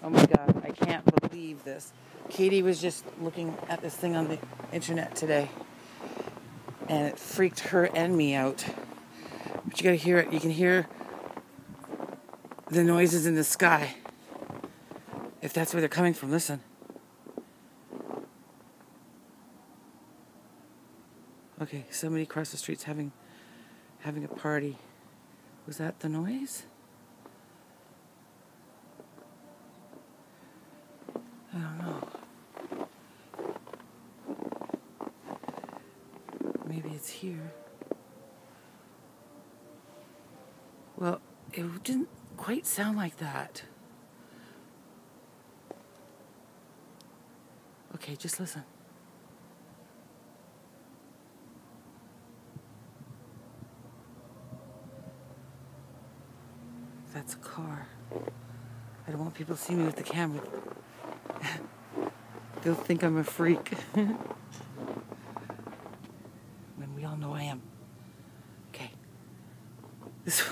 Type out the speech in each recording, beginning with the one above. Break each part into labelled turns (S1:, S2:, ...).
S1: Oh my God, I can't believe this. Katie was just looking at this thing on the internet today, and it freaked her and me out. But you gotta hear it. You can hear the noises in the sky. If that's where they're coming from, listen. Okay, somebody across the street's having a party. Was that the noise? I don't know. Maybe it's here. Well, it didn't quite sound like that. Okay, just listen. That's a car. I don't want people to see me with the camera. They'll think I'm a freak. When we all know I am. Okay. This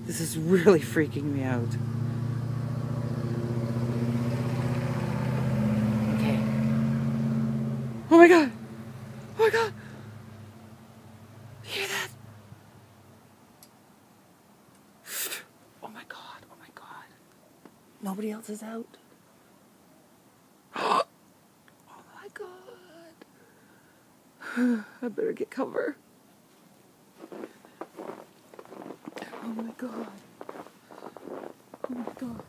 S1: is really freaking me out. Okay. Oh my God! Oh my God! You hear that? Oh my God! Oh my God! Nobody else is out? Oh my God! I better get cover. Oh my God! Oh my God!